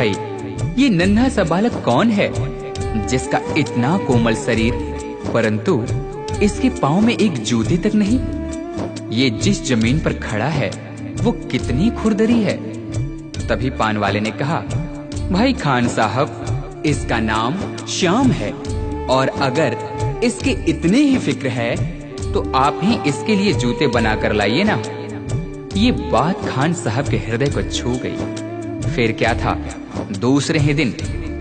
भाई, ये नन्हा सा बालक कौन है जिसका इतना कोमल शरीर परंतु इसके पांव में एक जूते तक नहीं? ये जिस जमीन पर खड़ा है वो कितनी खुरदरी है। तभी पान वाले ने कहा, भाई खान साहब, इसका नाम श्याम है और अगर इसके इतने ही फिक्र है तो आप ही इसके लिए जूते बना कर लाइए ना। ये बात खान साहब के हृदय को छू गई। फिर क्या था, दूसरे ही दिन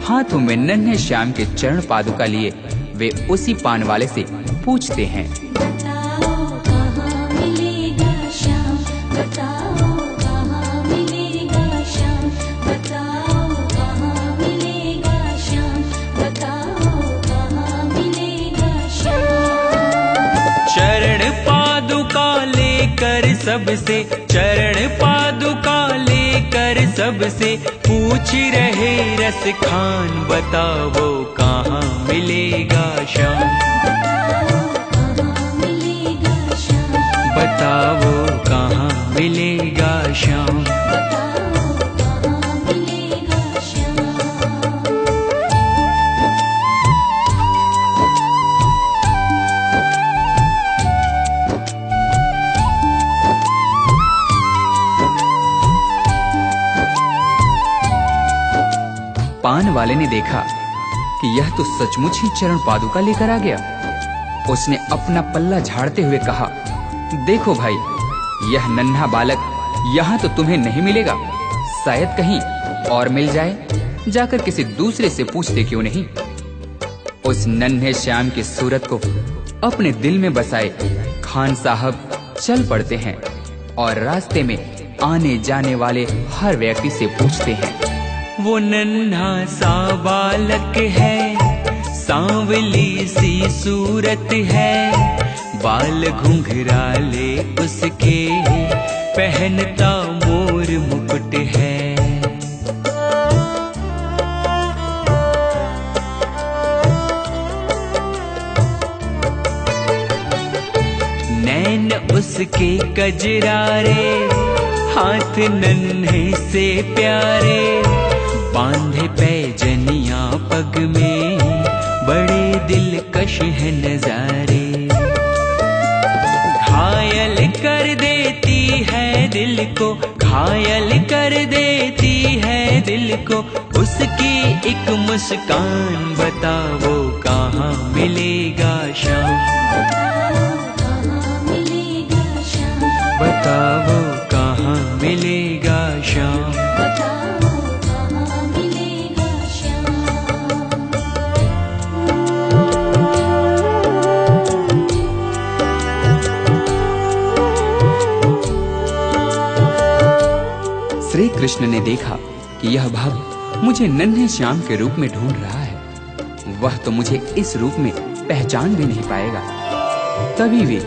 हाथों में नन्हे श्याम के चरण पादुका लिए वे उसी पान वाले से पूछते हैं, बताओ कहाँ मिलेगा श्याम, बताओ कहाँ मिलेगा श्याम, बताओ कहाँ मिलेगा श्याम, बताओ कहाँ मिलेगा श्याम। चरण पादुका लेकर सबसे, चरण पादुका लेकर सबसे पूछ रहे रस खान, बताओ कहाँ मिलेगा श्याम, बताओ कहाँ मिलेगा श्याम। पान वाले ने देखा कि यह तो सचमुच ही चरण पादुका लेकर आ गया। उसने अपना पल्ला झाड़ते हुए कहा, देखो भाई, यह नन्हा बालक यहाँ तो तुम्हें नहीं मिलेगा, शायद कहीं और मिल जाए। जाकर किसी दूसरे से पूछते क्यों नहीं। उस नन्हे श्याम की सूरत को अपने दिल में बसाए खान साहब चल पड़ते हैं और रास्ते में आने जाने वाले हर व्यक्ति से पूछते हैं, वो नन्हा सा बालक है, सांवली सी सूरत है, बाल घुंघराले उसके, पहनता मोर मुकुट है। नैन उसके कजरारे, हाथ नन्हे से प्यारे, बांधे पैजनिया पग में, बड़े दिलकश है नजारे। घायल कर देती है दिल को, घायल कर देती है दिल को, उसकी एक मुस्कान, बताओ कहाँ मिलेगा श्याम, बताओ कहाँ मिलेगा श्याम। श्री कृष्ण ने देखा कि यह भक्त मुझे नन्हे श्याम के रूप में ढूंढ रहा है, वह तो मुझे इस रूप में पहचान भी नहीं पाएगा। तभी वे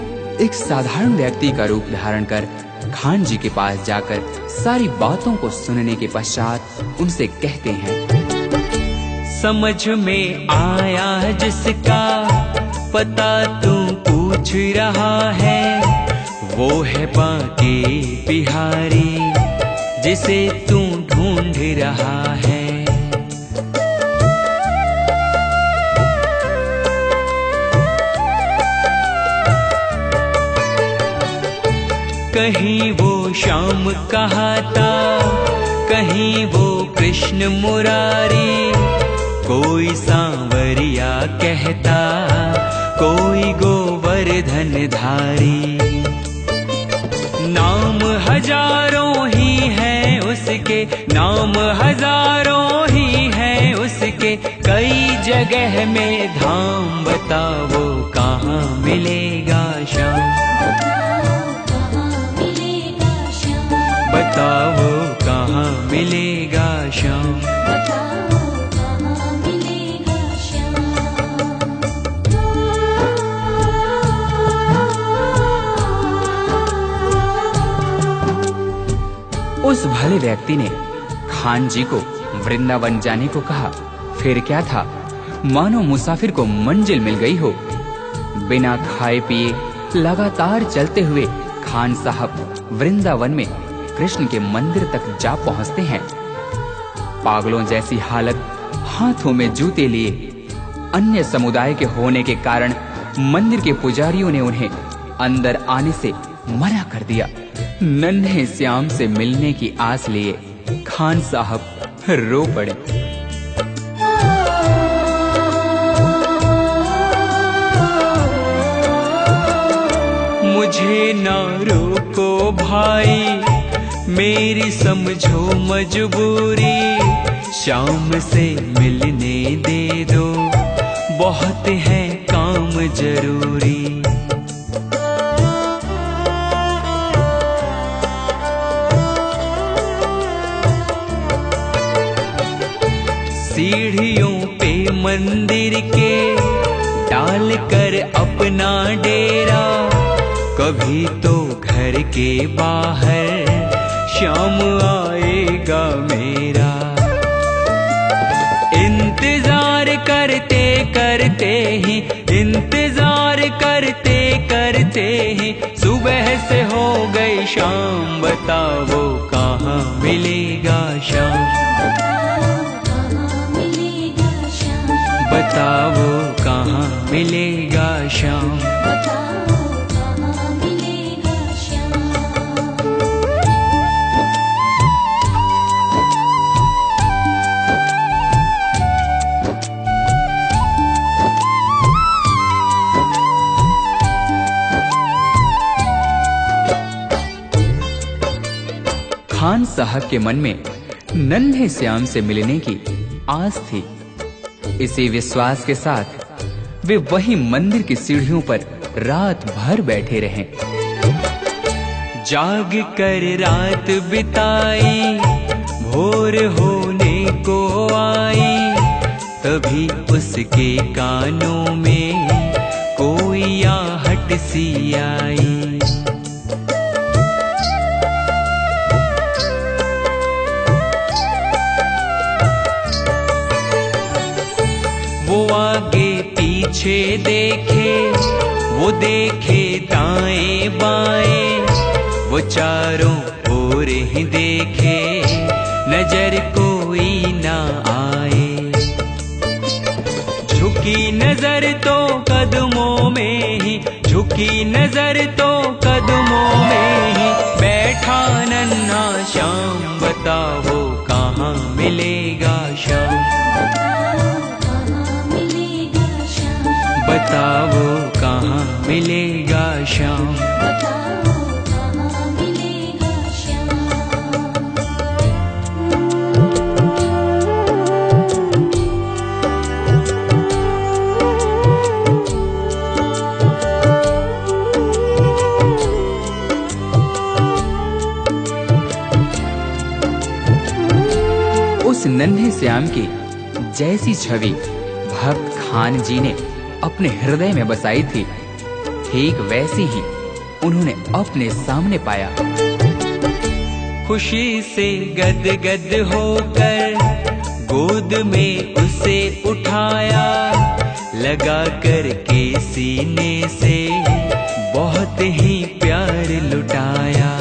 एक साधारण व्यक्ति का रूप धारण कर खान जी के पास जाकर सारी बातों को सुनने के पश्चात उनसे कहते हैं, समझ में आया जिसका पता तू पूछ रहा है, वो है बांके बिहारी जिसे तू ढूंढ रहा है। कहीं वो श्याम कहाता, कहीं वो कृष्ण मुरारी, कोई सांवरिया कहता, कोई गोवर्धन धारी। नाम हजारों ही है उसके, नाम हजारों ही है उसके, कई जगह में धाम, बताओ कहाँ मिलेगा श्याम, बताओ कहाँ मिलेगा श्याम। उस भले व्यक्ति ने खान जी को वृंदावन जाने को कहा। फिर क्या था, मानो मुसाफिर को मंजिल मिल गई हो। बिना खाए पिए लगातार चलते हुए खान साहब वृंदावन में कृष्ण के मंदिर तक जा पहुंचते हैं। पागलों जैसी हालत, हाथों में जूते लिए। अन्य समुदाय के होने के कारण मंदिर के पुजारियों ने उन्हें अंदर आने से मना कर दिया। नन्हे श्याम से मिलने की आस लिए खान साहब रो पड़े। मुझे ना रोको भाई, मेरी समझो मजबूरी, शाम से मिलने दे दो, बहुत है काम जरूरी। सीढ़ियों पे मंदिर के डाल कर अपना डेरा, कभी तो घर के बाहर शाम आएगा मेरा। इंतजार करते करते ही, इंतजार करते करते ही सुबह से हो गई शाम। बताओ कहाँ मिलेगा शाम, बताओ कहाँ मिलेगा शाम। खान साहब के मन में नन्हे श्याम से मिलने की आस थी। इसी विश्वास के साथ वे वहीं मंदिर की सीढ़ियों पर रात भर बैठे रहे। जाग कर रात बिताई, भोर होने को आई, तभी उसके कानों में कोई आहट सी आई। वो आगे पीछे देखे, वो देखे दाएं बाएं, वो चारों ओर ही देखे, नजर कोई ना आए। झुकी नजर तो कदमों में ही, झुकी नजर तो कदमों में ही बैठा नन्हा श्याम। बताओ कहाँ मिलेगा शाम, बताओ कहाँ मिलेगा शाम। उस नन्हे श्याम की जैसी छवि भक्त खान जी ने अपने हृदय में बसाई थी, ठीक वैसी ही उन्होंने अपने सामने पाया। खुशी से गदगद होकर गोद में उसे उठाया, लगा कर के सीने से बहुत ही प्यार लुटाया।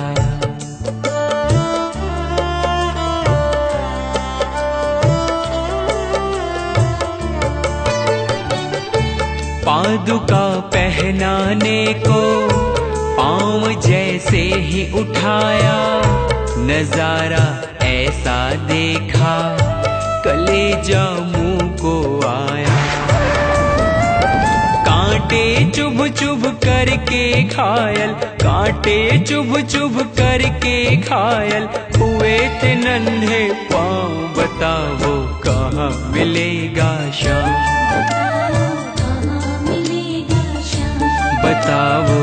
पादुका पहनाने को पाँव जैसे ही उठाया, नजारा ऐसा देखा कलेजा मुंह को आया। कांटे चुभ चुभ करके घायल, कांटे चुभ चुभ करके घायल हुए थे नन्हे पाँव। बताओ कहाँ मिलेगा शाम, बताओ